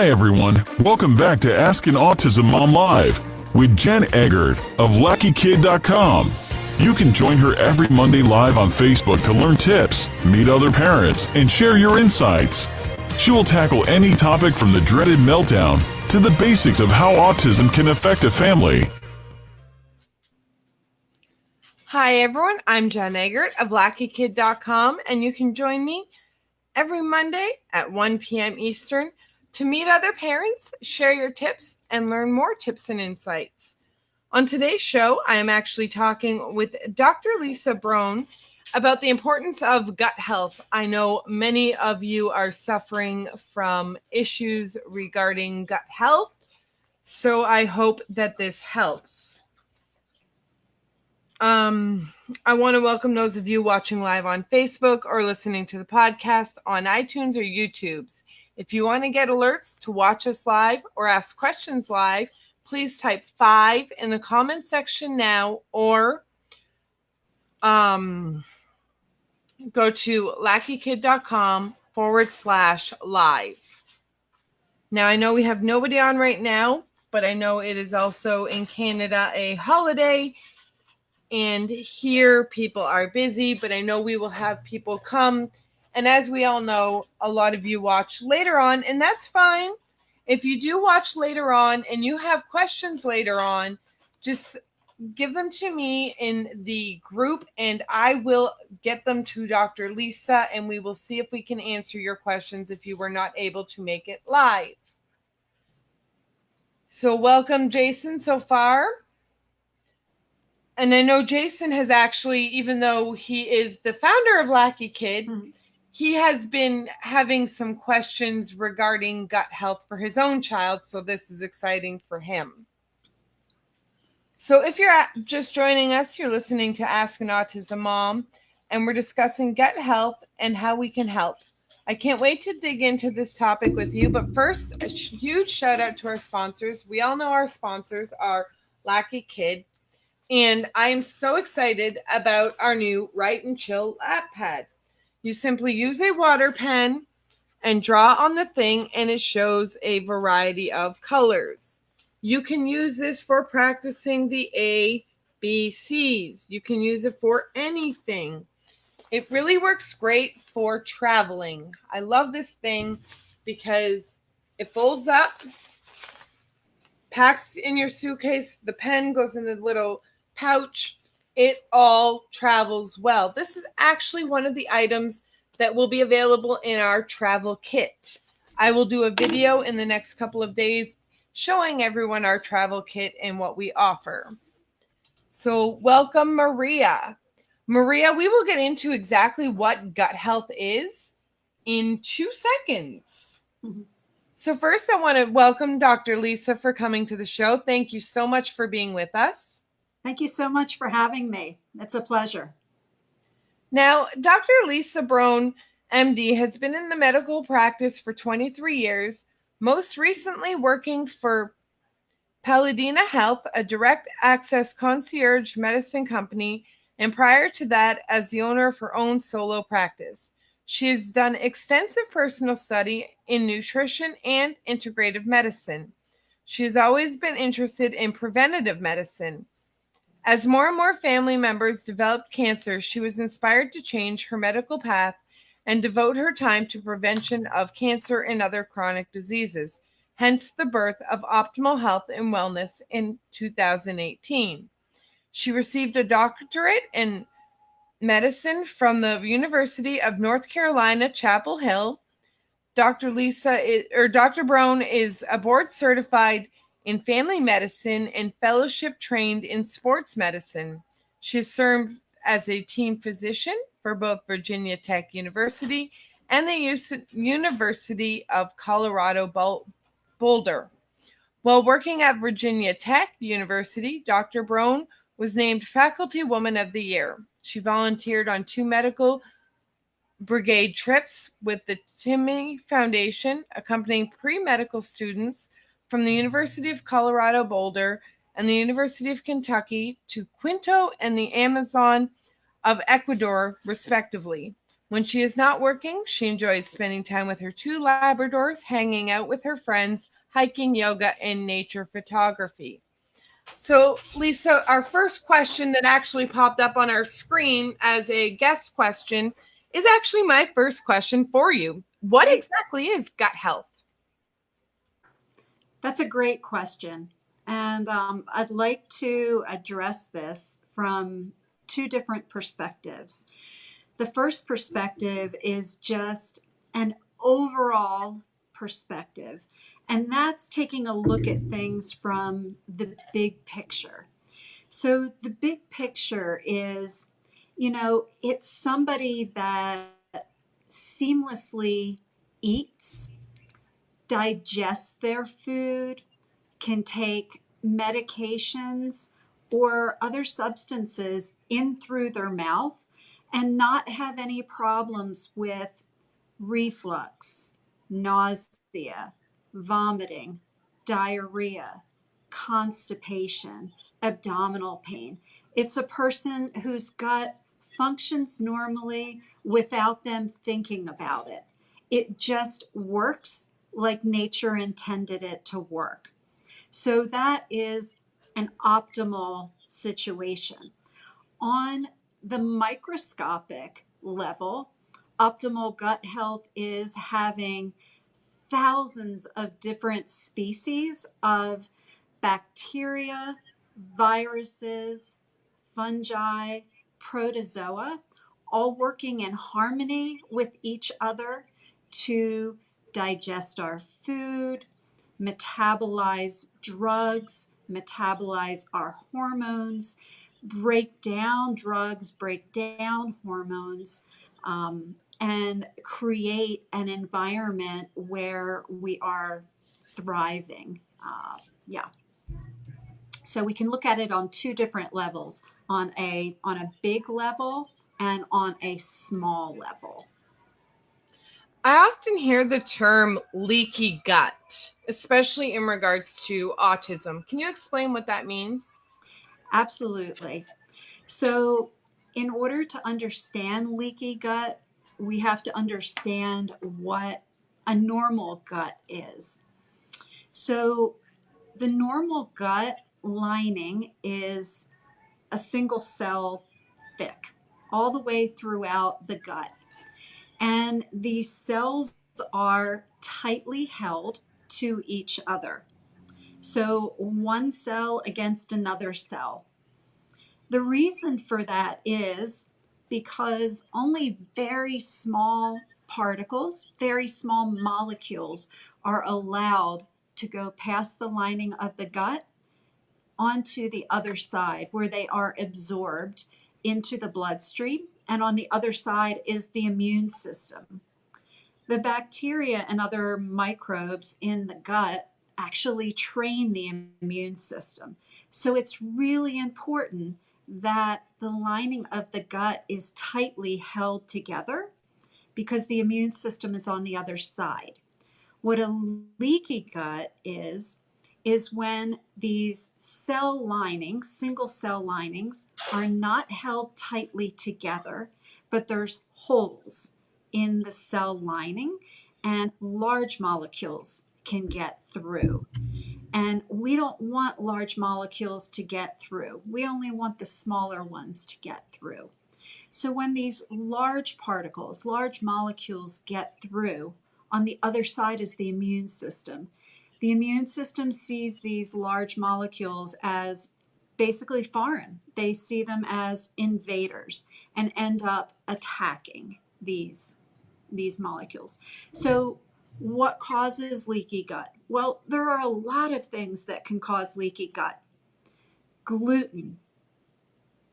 Hi everyone, welcome back to Ask an Autism Mom Live with Jen Eggert of LuckyKid.com. You can join her every Monday live on Facebook to learn tips, meet other parents, and share your insights. She will tackle any topic from the dreaded meltdown to the basics of how autism can affect a family. Hi everyone, I'm Jen Eggert of LuckyKid.com, and you can join me every Monday at 1 p.m. Eastern to meet other parents, share your tips, and learn more tips and insights. On today's show, I am actually talking with Dr. Lisa Brone about the importance of gut health. I know many of you are suffering from issues regarding gut health, so I hope that this helps. I want to welcome those of you watching live on Facebook or listening to the podcast on iTunes or YouTube's. If you want to get alerts to watch us live or ask questions live, please type 5 in the comment section now or go to luckykid.com/live. Now, I know we have nobody on right now, but I know it is also in Canada a holiday. And here people are busy, but I know we will have people come. And as we all know, a lot of you watch later on, and that's fine. If you do watch later on and you have questions later on, just give them to me in the group and I will get them to Dr. Lisa and we will see if we can answer your questions if you were not able to make it live. So welcome, Jason, so far. And I know Jason has actually, even though he is the founder of Lucky Kid, he has been having some questions regarding gut health for his own child. So this is exciting for him. So if you're just joining us, you're listening to Ask an Autism Mom, and we're discussing gut health and how we can help. I can't wait to dig into this topic with you. But first, a huge shout out to our sponsors. We all know our sponsors are Lucky Kid. And I'm so excited about our new Write and Chill lap pad. You simply use a water pen and draw on the thing, and it shows a variety of colors. You can use this for practicing the A, B, C's. You can use it for anything. It really works great for traveling. I love this thing because it folds up, packs in your suitcase. The pen goes in the little pouch. It all travels well. This is actually one of the items that will be available in our travel kit. I will do a video in the next couple of days showing everyone our travel kit and what we offer. So welcome, Maria. Maria, we will get into exactly what gut health is in 2 seconds. So first, I want to welcome Dr. Lisa for coming to the show. Thank you so much for being with us. Thank you so much for having me. It's a pleasure. Now, Dr. Lisa Brone, MD, has been in the medical practice for 23 years, most recently working for Paladina Health, a direct access concierge medicine company, and prior to that, as the owner of her own solo practice. She has done extensive personal study in nutrition and integrative medicine. She has always been interested in preventative medicine. As more and more family members developed cancer, she was inspired to change her medical path and devote her time to prevention of cancer and other chronic diseases, hence the birth of Optimal Health and Wellness in 2018. She received a doctorate in medicine from the University of North Carolina, Chapel Hill. Dr. Brone is a board certified in family medicine and fellowship trained in sports medicine. She has served as a team physician for both Virginia Tech University and the University of Colorado Boulder. While working at Virginia Tech University, Dr. Brone was named Faculty Woman of the Year. She volunteered on 2 medical brigade trips with the Timmy Foundation, accompanying pre-medical students from the University of Colorado Boulder and the University of Kentucky to Quito and the Amazon of Ecuador, respectively. When she is not working, she enjoys spending time with her 2 Labradors, hanging out with her friends, hiking, yoga, and nature photography. So, Lisa, our first question that actually popped up on our screen as a guest question is actually my first question for you. What exactly is gut health? That's a great question. And I'd like to address this from two different perspectives. The first perspective is just an overall perspective, and that's taking a look at things from the big picture. So, the big picture is, it's somebody that seamlessly eats, digests their food, can take medications or other substances in through their mouth and not have any problems with reflux, nausea, vomiting, diarrhea, constipation, abdominal pain. It's a person whose gut functions normally without them thinking about it. It just works like nature intended it to work. So that is an optimal situation. On the microscopic level, optimal gut health is having thousands of different species of bacteria, viruses, fungi, protozoa, all working in harmony with each other to digest our food, metabolize drugs, metabolize our hormones, break down drugs, break down hormones, and create an environment where we are thriving. Yeah. So we can look at it on two different levels, on a big level and on a small level. I often hear the term leaky gut, especially in regards to autism. Can you explain what that means? Absolutely. So, in order to understand leaky gut, we have to understand what a normal gut is. So, the normal gut lining is a single cell thick all the way throughout the gut. And these cells are tightly held to each other. So, one cell against another cell. The reason for that is because only very small particles, very small molecules are allowed to go past the lining of the gut onto the other side where they are absorbed into the bloodstream. And on the other side is the immune system. The bacteria and other microbes in the gut actually train the immune system. So it's really important that the lining of the gut is tightly held together because the immune system is on the other side. What a leaky gut is when these cell linings, single cell linings, are not held tightly together, but there's holes in the cell lining and large molecules can get through. And we don't want large molecules to get through. We only want the smaller ones to get through. So when these large particles, large molecules get through, on the other side is the immune system. The immune system sees these large molecules as basically foreign. They see them as invaders and end up attacking these molecules. So what causes leaky gut? Well, there are a lot of things that can cause leaky gut. Gluten,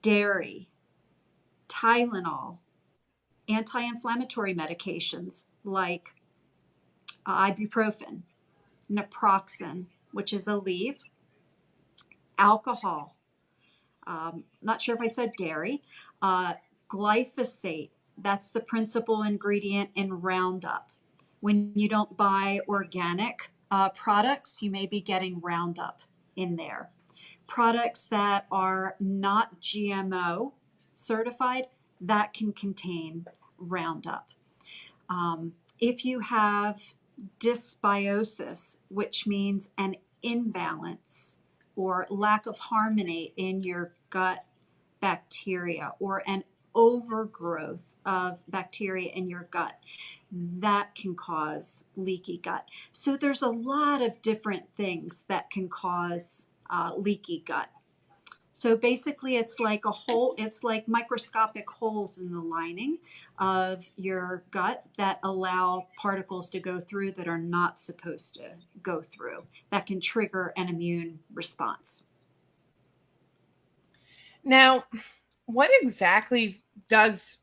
dairy, Tylenol, anti-inflammatory medications like ibuprofen, naproxen, which is Aleve, alcohol, not sure if I said dairy, glyphosate, that's the principal ingredient in Roundup. When you don't buy organic products, you may be getting Roundup in there. Products that are not GMO certified, that can contain Roundup. If you have dysbiosis, which means an imbalance or lack of harmony in your gut bacteria, or an overgrowth of bacteria in your gut, that can cause leaky gut. So there's a lot of different things that can cause leaky gut. So basically, it's like a hole, it's like microscopic holes in the lining of your gut that allow particles to go through that are not supposed to go through, that can trigger an immune response. Now, what exactly does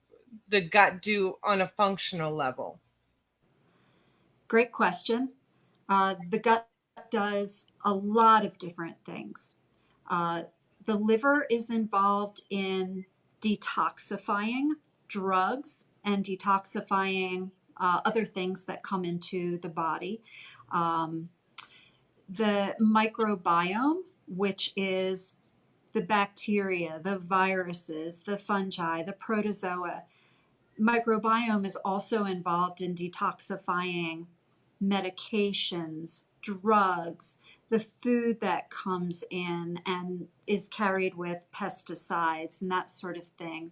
the gut do on a functional level? Great question. The gut does a lot of different things. The liver is involved in detoxifying drugs and detoxifying other things that come into the body. The microbiome, which is the bacteria, the viruses, the fungi, the protozoa, microbiome is also involved in detoxifying medications, drugs, the food that comes in and is carried with pesticides and that sort of thing.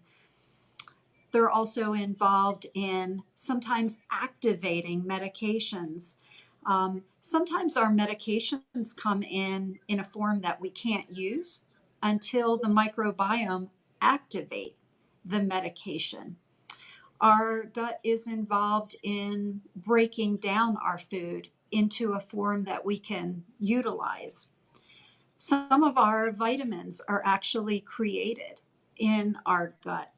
They're also involved in sometimes activating medications. Sometimes our medications come in a form that we can't use until the microbiome activate the medication. Our gut is involved in breaking down our food into a form that we can utilize. Some of our vitamins are actually created in our gut.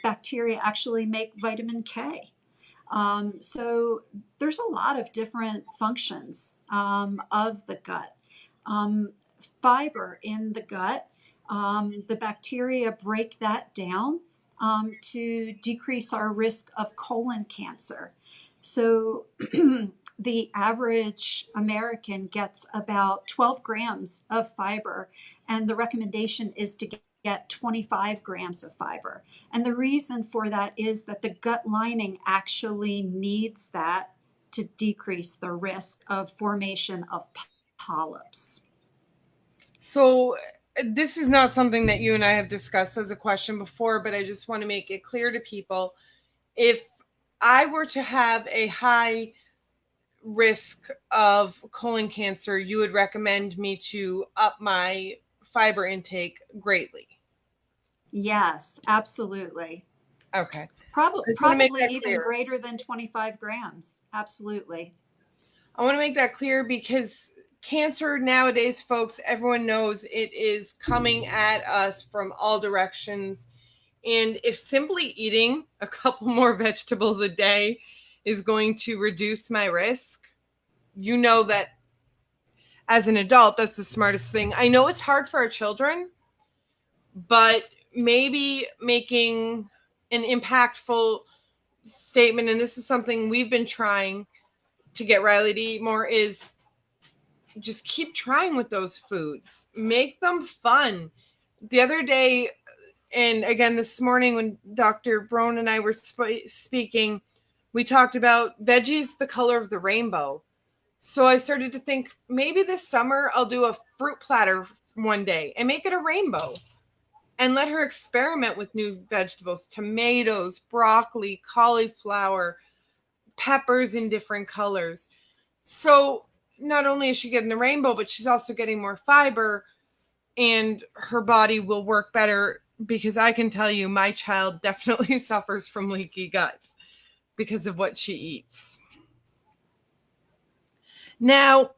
Bacteria actually make vitamin K. So there's a lot of different functions of the gut. Fiber in the gut, the bacteria break that down to decrease our risk of colon cancer. So the average American gets about 12 grams of fiber, and the recommendation is to get 25 grams of fiber. And the reason for that is that the gut lining actually needs that to decrease the risk of formation of polyps. So, this is not something that you and I have discussed as a question before, but I just want to make it clear to people. If I were to have a high risk of colon cancer, you would recommend me to up my fiber intake greatly. Yes, absolutely. Okay. Probably even greater than 25 grams. Absolutely. I want to make that clear because cancer nowadays, folks, everyone knows it is coming at us from all directions. And if simply eating a couple more vegetables a day is going to reduce my risk, you know that as an adult, that's the smartest thing. I know it's hard for our children, but maybe making an impactful statement, and this is something we've been trying to get Riley to eat more, is just keep trying with those foods. Make them fun. The other day, and again this morning when Dr. Brone and I were speaking, we talked about veggies the color of the rainbow. So I started to think maybe this summer I'll do a fruit platter one day and make it a rainbow and let her experiment with new vegetables, tomatoes, broccoli, cauliflower, peppers in different colors. So not only is she getting the rainbow, but she's also getting more fiber, and her body will work better, because I can tell you my child definitely suffers from leaky gut because of what she eats. Now,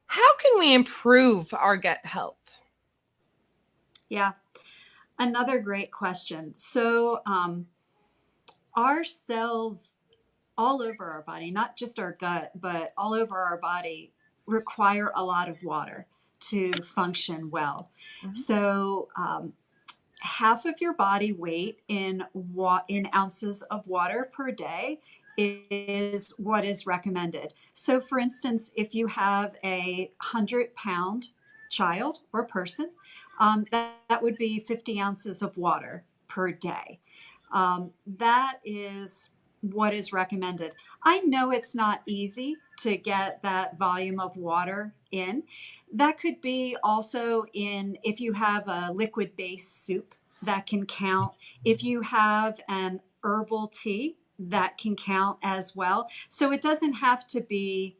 how can we improve our gut health? Yeah, another great question. So our cells all over our body, not just our gut, but all over our body, require a lot of water to function well. Mm-hmm. So half of your body weight in ounces of water per day is what is recommended. So for instance, if you have a 100-pound child or person, that would be 50 ounces of water per day. That is what is recommended. I know it's not easy to get that volume of water in. That could be also in if you have a liquid based soup, that can count. If you have an herbal tea, that can count as well. So it doesn't have to be,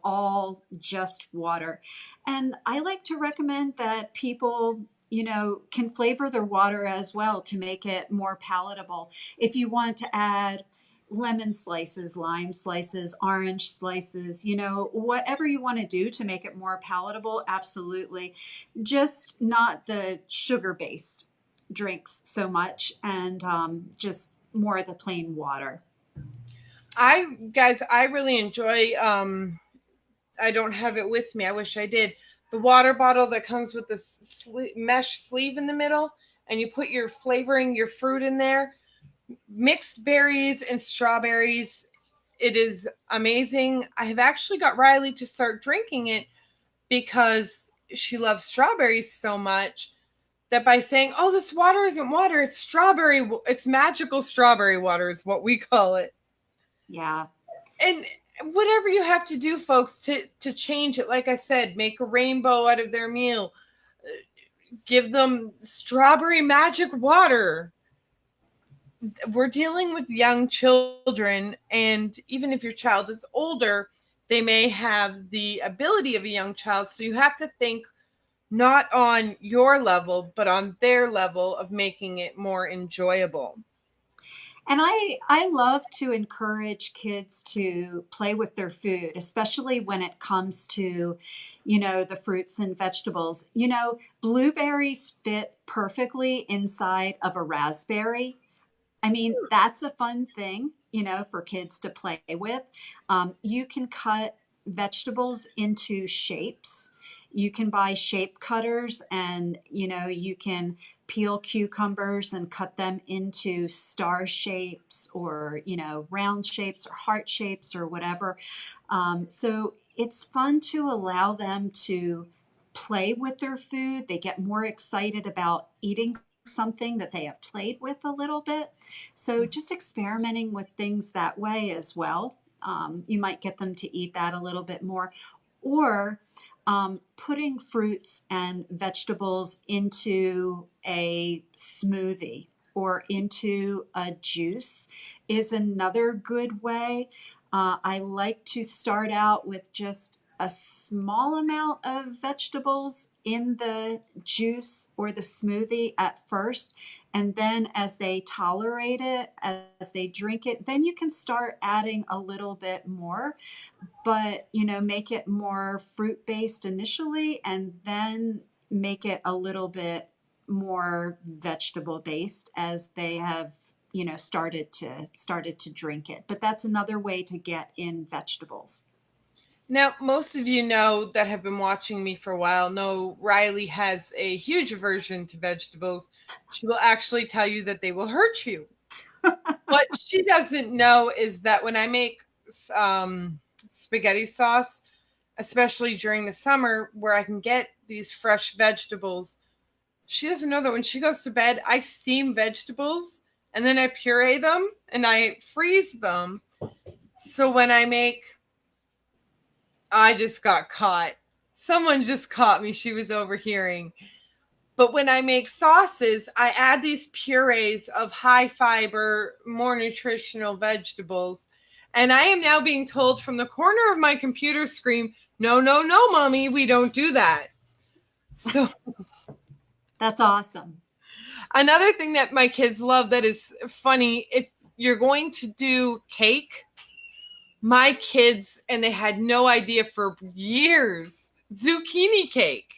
all just water. And I like to recommend that people, can flavor their water as well to make it more palatable. If you want to add lemon slices, lime slices, orange slices, whatever you want to do to make it more palatable, absolutely. Just not the sugar based drinks so much, and just more of the plain water. I really enjoy, I don't have it with me. I wish I did. The water bottle that comes with the mesh sleeve in the middle, and you put your flavoring, your fruit in there, mixed berries and strawberries. It is amazing. I have actually got Riley to start drinking it because she loves strawberries so much that by saying, "Oh, this water isn't water, it's strawberry, it's magical strawberry water," is what we call it. Yeah. And whatever you have to do, folks, to change it, like I said, make a rainbow out of their meal, give them strawberry magic water. We're dealing with young children, and even if your child is older, they may have the ability of a young child. So you have to think not on your level, but on their level of making it more enjoyable. And I love to encourage kids to play with their food, especially when it comes to, the fruits and vegetables. Blueberries fit perfectly inside of a raspberry. I mean, that's a fun thing, for kids to play with. You can cut vegetables into shapes. You can buy shape cutters, and, you can peel cucumbers and cut them into star shapes, or, round shapes or heart shapes or whatever. So it's fun to allow them to play with their food. They get more excited about eating something that they have played with a little bit. So just experimenting with things that way as well. You might get them to eat that a little bit more. Or putting fruits and vegetables into a smoothie or into a juice is another good way. I like to start out with just a small amount of vegetables in the juice or the smoothie at first. And then as they tolerate it, as they drink it, then you can start adding a little bit more, but, make it more fruit based initially, and then make it a little bit more vegetable based as they have, started to drink it. But that's another way to get in vegetables. Now, most of you know that have been watching me for a while know Riley has a huge aversion to vegetables. She will actually tell you that they will hurt you. What she doesn't know is that when I make spaghetti sauce, especially during the summer where I can get these fresh vegetables, she doesn't know that when she goes to bed, I steam vegetables and then I puree them and I freeze them. So when I just got caught. Someone just caught me. She was overhearing. But when I make sauces, I add these purees of high fiber, more nutritional vegetables. And I am now being told from the corner of my computer screen, no, no, no, mommy, we don't do that. So That's awesome. another thing that my kids love that is funny, if you're going to do cake, my kids, and they had no idea for years, zucchini cake.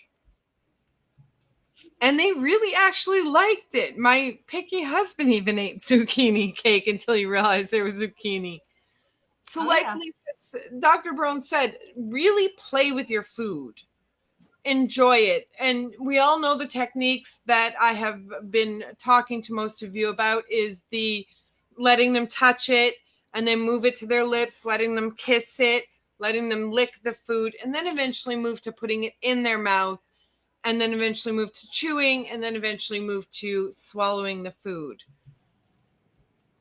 And they really actually liked it. My picky husband even ate zucchini cake until he realized there was zucchini. So Yeah. Dr. Brone said, really play with your food. Enjoy it. And we all know the techniques that I have been talking to most of you about is the letting them touch it and then move it to their lips, letting them kiss it, letting them lick the food, and then eventually move to putting it in their mouth, and then eventually move to chewing, and then eventually move to swallowing the food.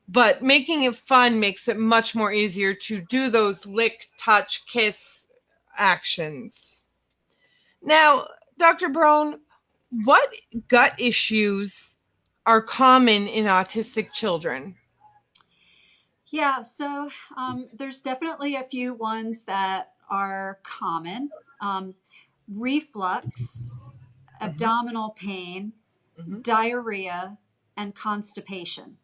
but making it fun makes it much more easier to do those lick, touch, kiss actions. Now, Dr. Brone, what gut issues are common in autistic children? Yeah, so there's definitely a few ones that are common. Reflux, abdominal pain, diarrhea, and constipation.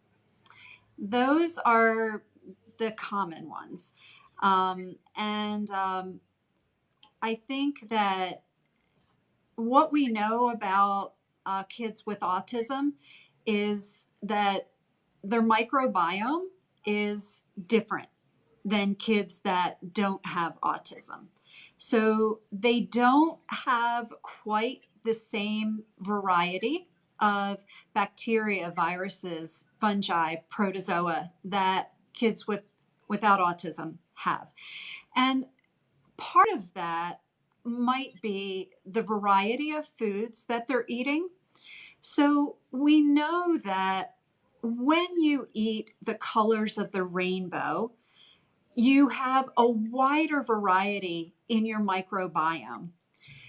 Those are the common ones. And I think that what we know about kids with autism is that their microbiome is different than kids that don't have autism. So they don't have quite the same variety of bacteria, viruses, fungi, protozoa that kids without autism have. And part of that might be the variety of foods that they're eating. So we know that when you eat the colors of the rainbow, you have a wider variety in your microbiome.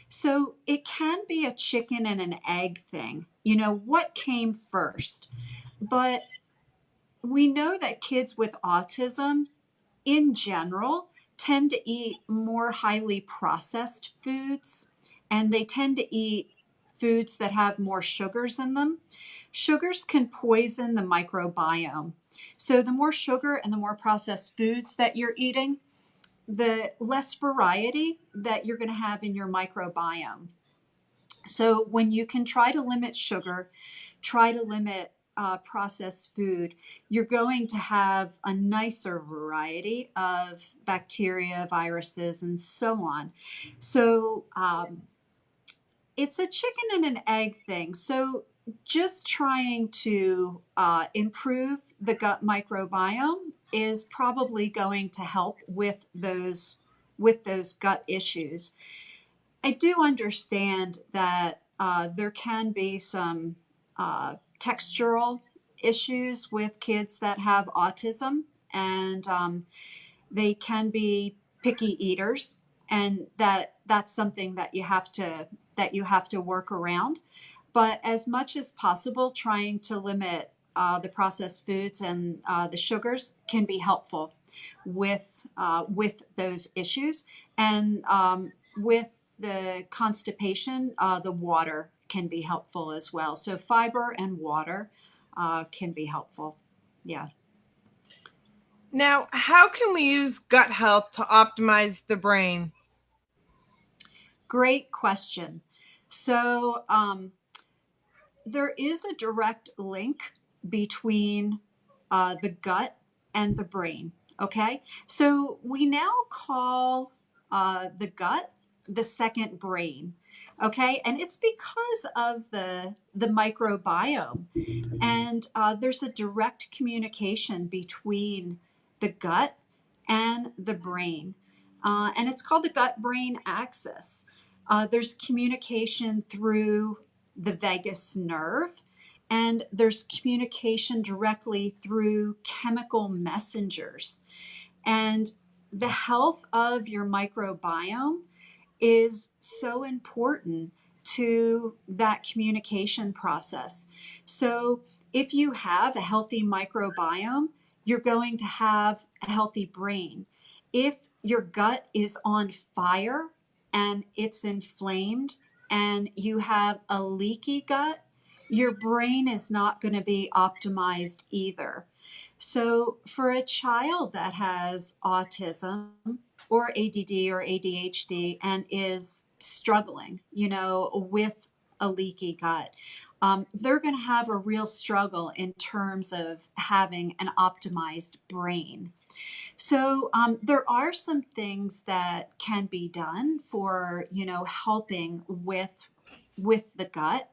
So it can be a chicken and an egg thing. You know, what came first? But we know that kids with autism in general tend to eat more highly processed foods, and they tend to eat foods that have more sugars in them. Sugars can poison the microbiome. So the more sugar and the more processed foods that you're eating, the less variety that you're going to have in your microbiome. So when you can try to limit sugar, try to limit processed food, you're going to have a nicer variety of bacteria, viruses, and so on. So it's a chicken and an egg thing. So just trying to improve the gut microbiome is probably going to help with those gut issues. I do understand that there can be some textural issues with kids that have autism, and they can be picky eaters, and that's something that you have to work around. But as much as possible, trying to limit the processed foods and the sugars can be helpful with those issues, and with the constipation, the water can be helpful as well. So fiber and water can be helpful. Yeah. Now, how can we use gut health to optimize the brain? Great question. So there is a direct link between the gut and the brain. Okay. So we now call the gut the second brain. Okay. And it's because of the microbiome. And there's a direct communication between the gut and the brain. And it's called the gut brain axis. There's communication through the vagus nerve, and there's communication directly through chemical messengers. And the health of your microbiome is so important to that communication process. So, if you have a healthy microbiome, you're going to have a healthy brain. If your gut is on fire and it's inflamed and you have a leaky gut, your brain is not going to be optimized either. So, for a child that has autism or ADD or ADHD and is struggling, you know, with a leaky gut, they're going to have a real struggle in terms of having an optimized brain. So there are some things that can be done for, you know, helping with the gut.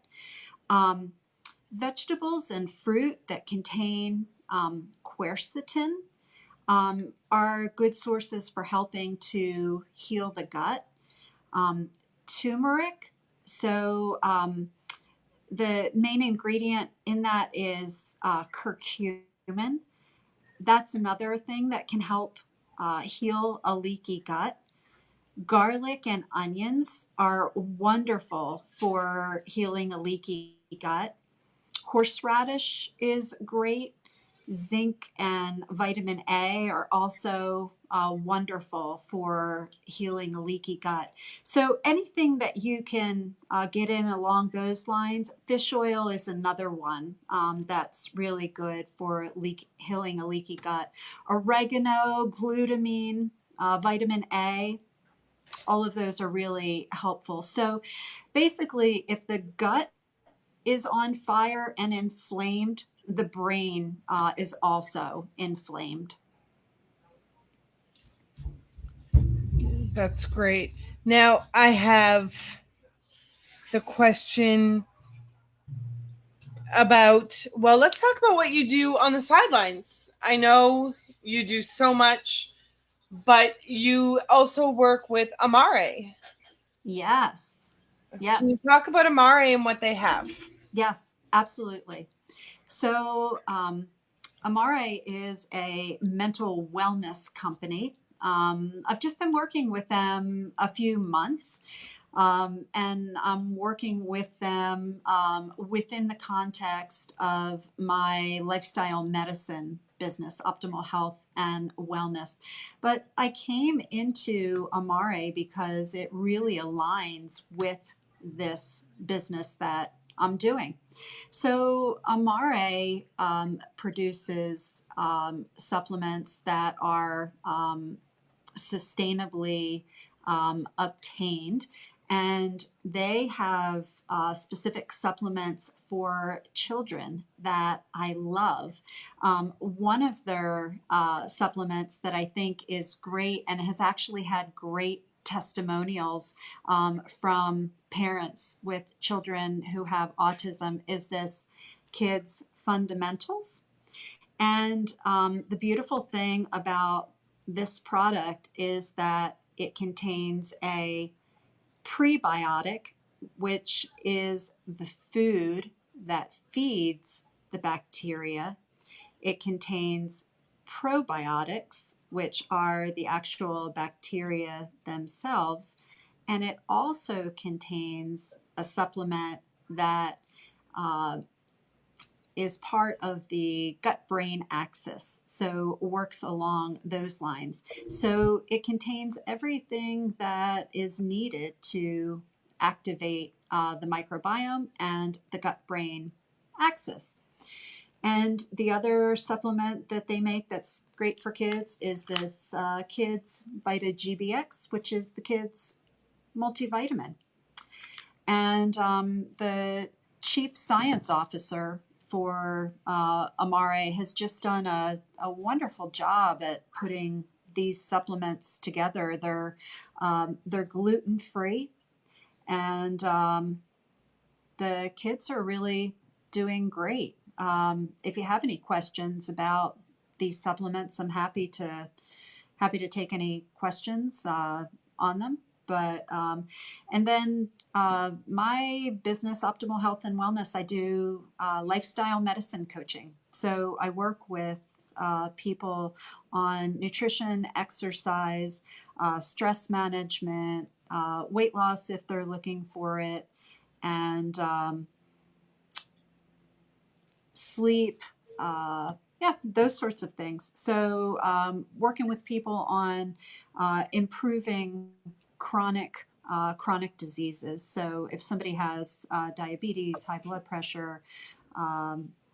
Um, Vegetables and fruit that contain quercetin are good sources for helping to heal the gut. Turmeric, so the main ingredient in that is curcumin. that's another thing that can help heal a leaky gut. Garlic and onions are wonderful for healing a leaky gut. Horseradish is great. Zinc and vitamin A are also wonderful for healing a leaky gut. So anything that you can get in along those lines. Fish oil is another one that's really good for healing a leaky gut. Oregano, glutamine, vitamin A, all of those are really helpful. So basically, if the gut is on fire and inflamed, the brain is also inflamed. That's great. Now I have the question about, well, let's talk about what you do on the sidelines. I know you do so much, but you also work with Amare. Yes. Can you Yes. talk about Amare and what they have? Yes, absolutely. So, Amare is a mental wellness company. I've just been working with them a few months, and I'm working with them within the context of my lifestyle medicine business, optimal health and wellness. But I came into Amare because it really aligns with this business that I'm doing. So Amare produces supplements that are sustainably obtained. And they have specific supplements for children that I love. One of their supplements that I think is great and has actually had great testimonials from parents with children who have autism is this Kids Fundamentals. And the beautiful thing about this product is that it contains a prebiotic, which is the food that feeds the bacteria. It contains probiotics, which are the actual bacteria themselves. And it also contains a supplement that uh, is part of the gut brain axis, so works along those lines. So it contains everything that is needed to activate the microbiome and the gut brain axis. And the other supplement that they make that's great for kids is this Kids Vita GBX, which is the kids multivitamin. And the chief science officer for Amare has just done a wonderful job at putting these supplements together. They're gluten free, and the kids are really doing great. If you have any questions about these supplements, I'm happy to take any questions on them. But and then my business, Optimal Health and Wellness, I do lifestyle medicine coaching. So I work with people on nutrition, exercise, stress management, weight loss if they're looking for it, and sleep, yeah, those sorts of things. So working with people on improving chronic diseases. So if somebody has diabetes, high blood pressure,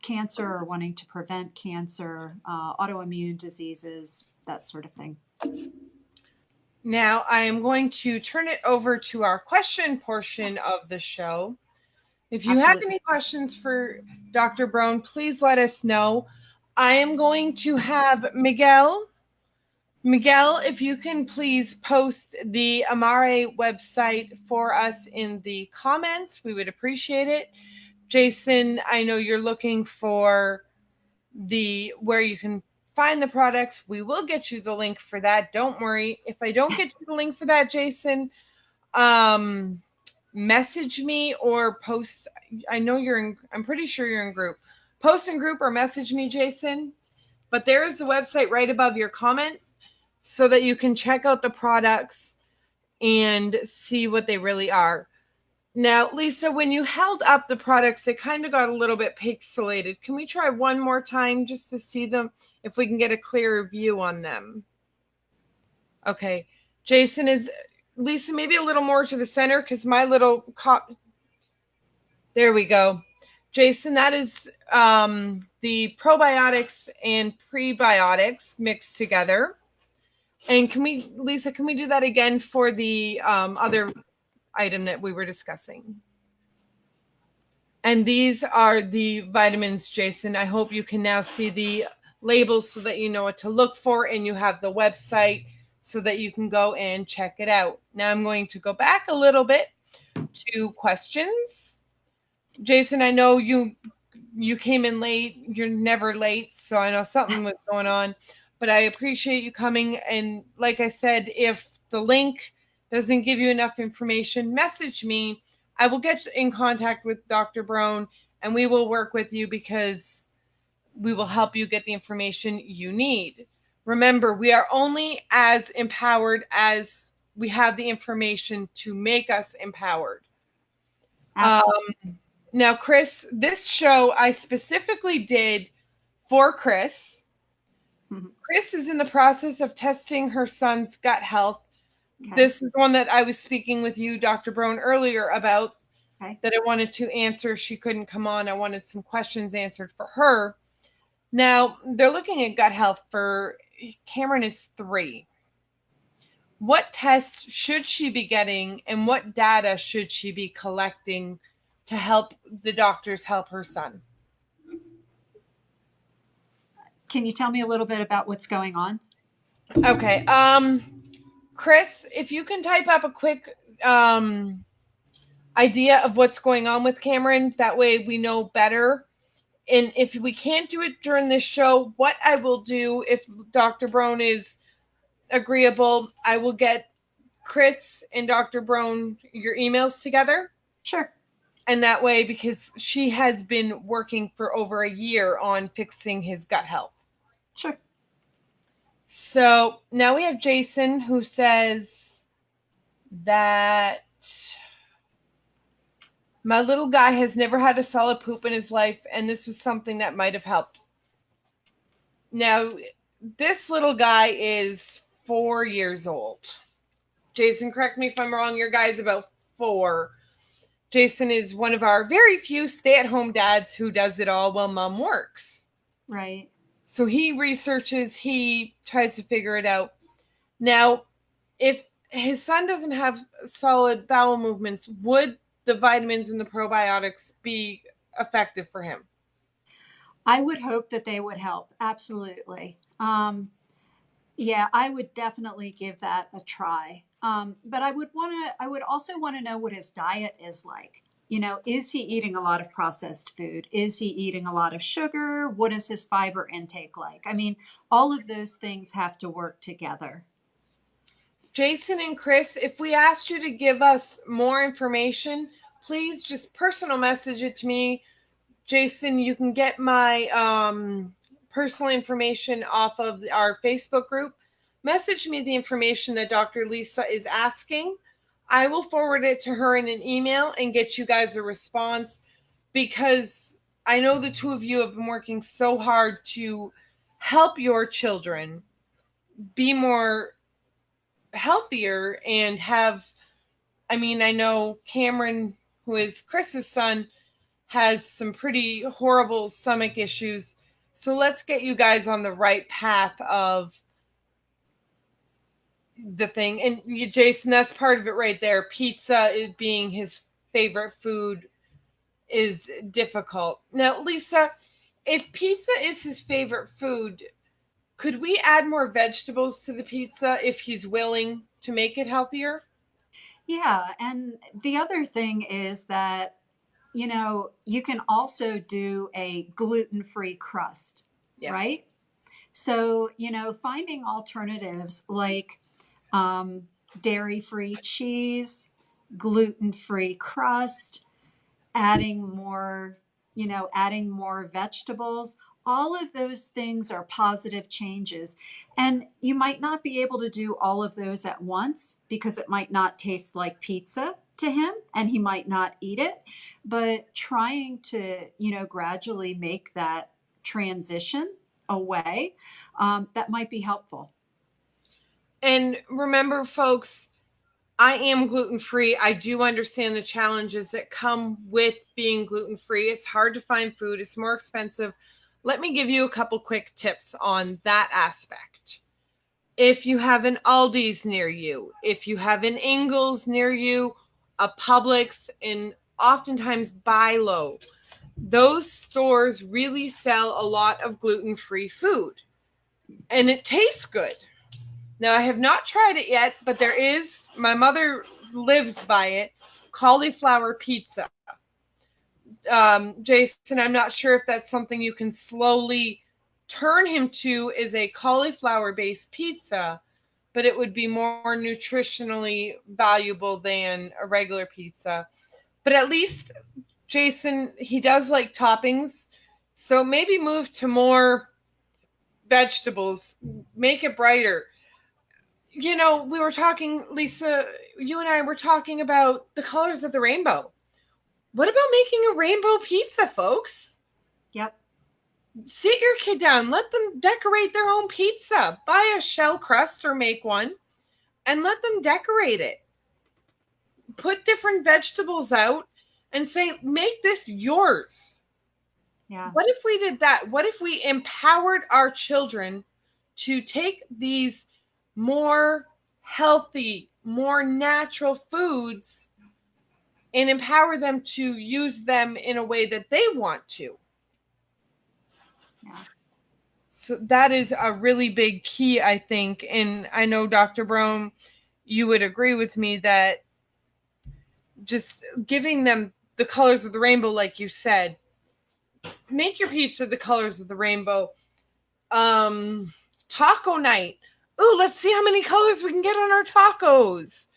cancer, or wanting to prevent cancer, autoimmune diseases, that sort of thing. Now I am going to turn it over to our question portion of the show. If you have Absolutely. any questions for Dr. Brone, please let us know. I am going to have Miguel. Miguel, if you can please post the Amare website for us in the comments, we would appreciate it. Jason, I know you're looking for where you can find the products. We will get you the link for that. Don't worry. If I don't get you the link for that, Jason, message me or post. I know I'm pretty sure you're in group. Post in group or message me, Jason. But there is the website right above your comment so that you can check out the products and see what they really are. Now, Lisa, when you held up the products, it kind of got a little bit pixelated. Can we try one more time just to see them, if we can get a clearer view on them? Okay. Jason, is Lisa maybe a little more to the center because my little there we go. Jason, that is the probiotics and prebiotics mixed together. And Lisa, can we do that again for the other item that we were discussing? And these are the vitamins, Jason. I hope you can now see the labels so that you know what to look for, and you have the website so that you can go and check it out. Now I'm going to go back a little bit to questions. Jason, I know you came in late. You're never late, so I know something was going on, but I appreciate you coming. And like I said, if the link doesn't give you enough information, message me. I will get in contact with Dr. Brone, and we will work with you because we will help you get the information you need. Remember, we are only as empowered as we have the information to make us empowered. Now, Chris, this show I specifically did for Chris. Mm-hmm. Chris is in the process of testing her son's gut health. Okay. This is one that I was speaking with you, Dr. Brone, earlier about, that I wanted to answer. She couldn't come on. I wanted some questions answered for her. Now, they're looking at gut health for Cameron is 3. What tests should she be getting, and what data should she be collecting to help the doctors help her son? Can you tell me a little bit about what's going on? Okay. Chris, if you can type up a quick idea of what's going on with Cameron, that way we know better. And if we can't do it during this show, what I will do, if Dr. Brone is agreeable, I will get Chris and Dr. Brone your emails together. Sure. And that way, because she has been working for over a year on fixing his gut health. Sure. So now we have Jason, who says that my little guy has never had a solid poop in his life, and this was something that might have helped. Now, this little guy is 4 years old. Jason, correct me if I'm wrong. Your guy's about 4. Jason is one of our very few stay-at-home dads who does it all while mom works. Right. So he researches, he tries to figure it out. Now, if his son doesn't have solid bowel movements, would the vitamins and the probiotics be effective for him? I would hope that they would help. Absolutely. Yeah, I would definitely give that a try. But I would also want to know what his diet is like. You know, is he eating a lot of processed food? Is he eating a lot of sugar? What is his fiber intake like? I mean, all of those things have to work together. Jason and Chris, if we asked you to give us more information, please just personal message it to me. Jason, you can get my personal information off of our Facebook group. Message me the information that Dr. Lisa is asking. I will forward it to her in an email and get you guys a response, because I know the two of you have been working so hard to help your children be more healthier and have, I mean, I know Cameron, who is Chris's son, has some pretty horrible stomach issues. So let's get you guys on the right path of the thing. And you, Jason, that's part of it right there. Pizza is being his favorite food is difficult. Now, Lisa, if pizza is his favorite food, could we add more vegetables to the pizza if he's willing to make it healthier? Yeah. And the other thing is that, you know, you can also do a gluten-free crust, yes. Right? So, you know, finding alternatives like dairy-free cheese, gluten-free crust, adding more vegetables, all of those things are positive changes. And you might not be able to do all of those at once because it might not taste like pizza to him and he might not eat it. But trying to, gradually make that transition away, that might be helpful. And remember, folks, I am gluten-free. I do understand the challenges that come with being gluten-free. It's hard to find food. It's more expensive. Let me give you a couple quick tips on that aspect. If you have an Aldi's near you, if you have an Ingles near you, a Publix, and oftentimes Bi-Lo, those stores really sell a lot of gluten-free food. And it tastes good. Now, I have not tried it yet, but there is, my mother lives by it, cauliflower pizza. Jason, I'm not sure if that's something you can slowly turn him to, is a cauliflower-based pizza, but it would be more nutritionally valuable than a regular pizza. But at least, Jason, he does like toppings, so maybe move to more vegetables, make it brighter. We were talking, Lisa, you and I were talking about the colors of the rainbow. What about making a rainbow pizza, folks? Yep. Sit your kid down. Let them decorate their own pizza. Buy a shell crust or make one and let them decorate it. Put different vegetables out and say, make this yours. Yeah. What if we did that? What if we empowered our children to take these more healthy, more natural foods and empower them to use them in a way that they want to? Yeah. So that is a really big key, I think. And I know, Dr. Brone, you would agree with me that just giving them the colors of the rainbow, like you said, make your pizza the colors of the rainbow. Taco night. Ooh, let's see how many colors we can get on our tacos.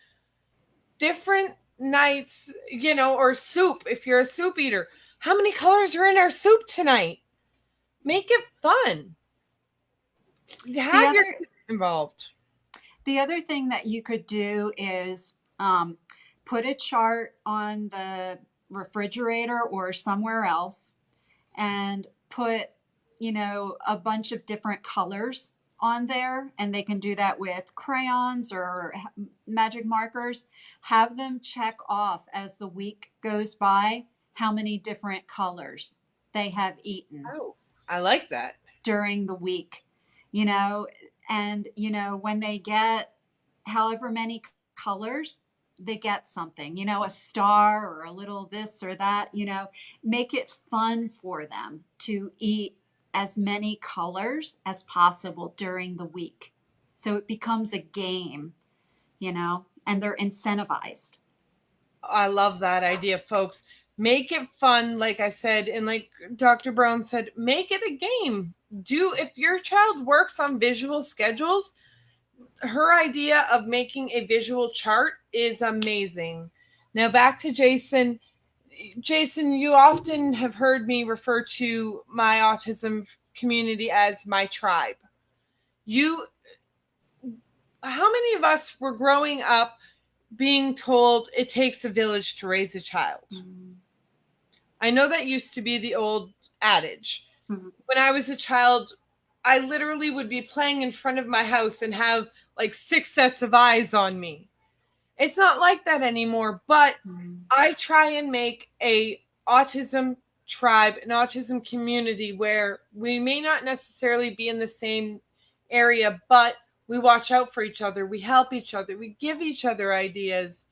Different nights, or soup. If you're a soup eater, how many colors are in our soup tonight? Make it fun. Have your kids involved. The other thing that you could do is put a chart on the refrigerator or somewhere else and put, a bunch of different colors on there. And they can do that with crayons or magic markers. Have them check off as the week goes by how many different colors they have eaten. Oh, I like that. During the week, and when they get however many colors, they get something, a star or a little this or that. Make it fun for them to eat as many colors as possible during the week, so it becomes a game, and they're incentivized. I love that idea, folks. Make it fun, like I said, and like Dr. Brone said, make it a game. If your child works on visual schedules, her idea of making a visual chart is amazing. Now back to Jason. Jason, you often have heard me refer to my autism community as my tribe. How many of us were growing up being told it takes a village to raise a child? Mm-hmm. I know that used to be the old adage. Mm-hmm. When I was a child, I literally would be playing in front of my house and have like 6 sets of eyes on me. It's not like that anymore, but I try and make a autism tribe, an autism community where we may not necessarily be in the same area, but we watch out for each other. We help each other. We give each other ideas,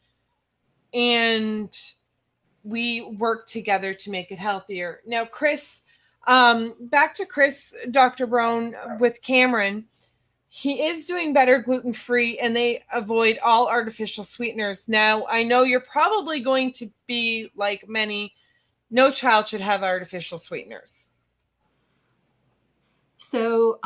and we work together to make it healthier. Now, Chris, back to Chris, Dr. Brone with Cameron. He is doing better gluten-free, and they avoid all artificial sweeteners. Now, I know you're probably going to be like many, no child should have artificial sweeteners. So,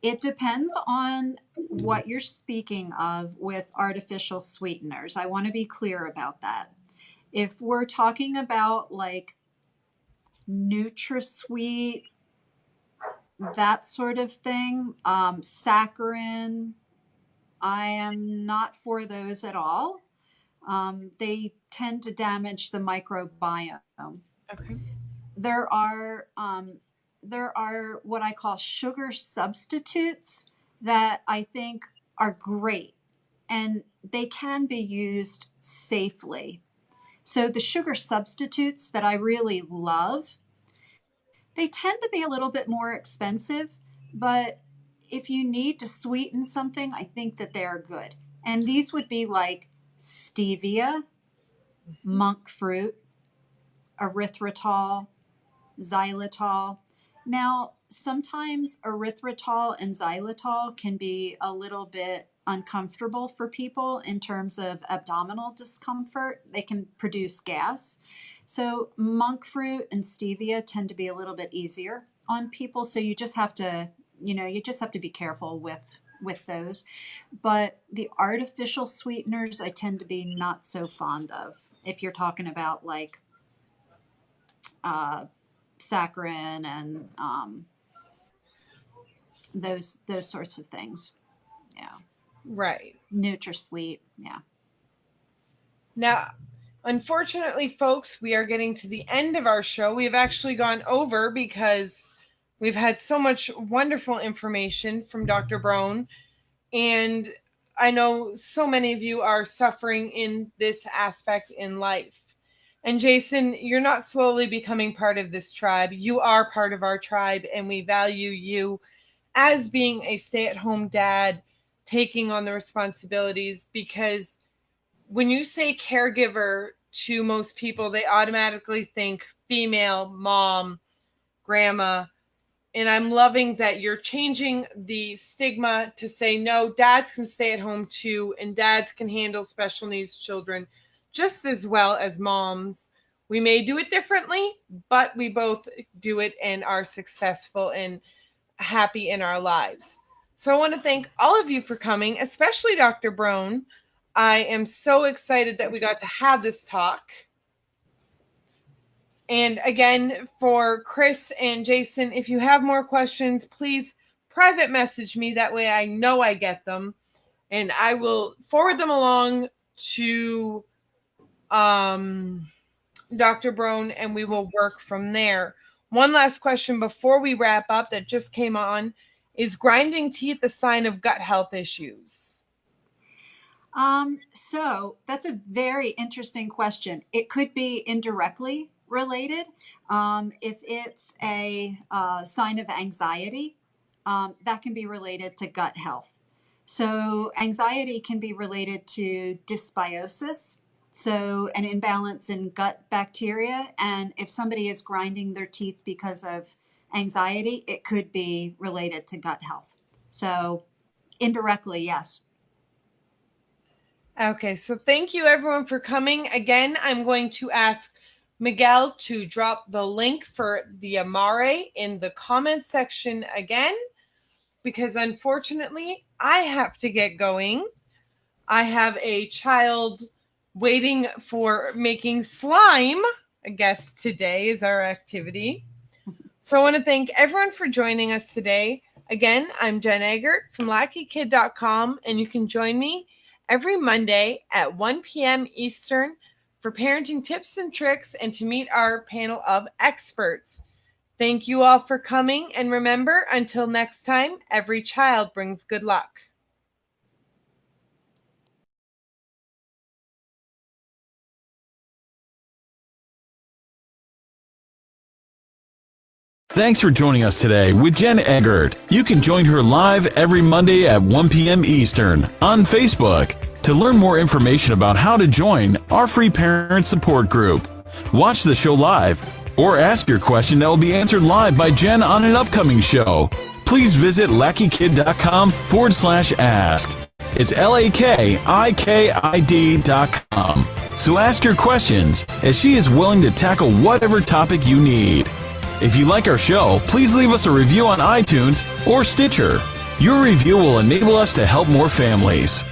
it depends on what you're speaking of with artificial sweeteners. I want to be clear about that. If we're talking about like NutraSweet, that sort of thing, saccharin, I am not for those at all. They tend to damage the microbiome. Okay. There are what I call sugar substitutes that I think are great, and they can be used safely. So the sugar substitutes that I really love, they tend to be a little bit more expensive, but if you need to sweeten something, I think that they are good. And these would be like stevia, monk fruit, erythritol, xylitol. Now, sometimes erythritol and xylitol can be a little bit uncomfortable for people in terms of abdominal discomfort. They can produce gas. So monk fruit and stevia tend to be a little bit easier on people. So you just have to, you just have to be careful with those. But the artificial sweeteners, I tend to be not so fond of. If you're talking about like saccharin and those sorts of things. Yeah. Right. NutraSweet. Yeah. Now, unfortunately, folks, we are getting to the end of our show. We have actually gone over because we've had so much wonderful information from Dr. Brone. And I know so many of you are suffering in this aspect in life. And Jason, you're not slowly becoming part of this tribe. You are part of our tribe, and we value you as being a stay-at-home dad, taking on the responsibilities, because when you say caregiver to most people, they automatically think female, mom, grandma. And I'm loving that you're changing the stigma to say, no, dads can stay at home too, and dads can handle special needs children just as well as moms. We may do it differently, but we both do it and are successful and happy in our lives. So I want to thank all of you for coming, especially Dr. Brone. I am so excited that we got to have this talk. And again, for Chris and Jason, if you have more questions, please private message me. That way I know I get them. And I will forward them along to Dr. Brone, and we will work from there. One last question before we wrap up that just came on. Is grinding teeth a sign of gut health issues? So that's a very interesting question. It could be indirectly related. If it's a sign of anxiety, that can be related to gut health. So anxiety can be related to dysbiosis, so an imbalance in gut bacteria. And if somebody is grinding their teeth because of anxiety, it could be related to gut health. So indirectly, yes. Okay, so thank you everyone for coming. Again, I'm going to ask Miguel to drop the link for the Amare in the comments section again, because unfortunately I have to get going. I have a child waiting for making slime. I guess today is our activity. So I want to thank everyone for joining us today. Again, I'm Jen Eggert from LackyKid.com, and you can join me every Monday at 1 p.m. Eastern for parenting tips and tricks and to meet our panel of experts. Thank you all for coming, and remember, until next time, every child brings good luck. Thanks for joining us today with Jen Eggert. You can join her live every Monday at 1 p.m. Eastern on Facebook. To learn more information about how to join our free parent support group, watch the show live, or ask your question that will be answered live by Jen on an upcoming show, please visit lackykid.com/ask. It's LAKIKID.com. So ask your questions, as she is willing to tackle whatever topic you need. If you like our show, please leave us a review on iTunes or Stitcher. Your review will enable us to help more families.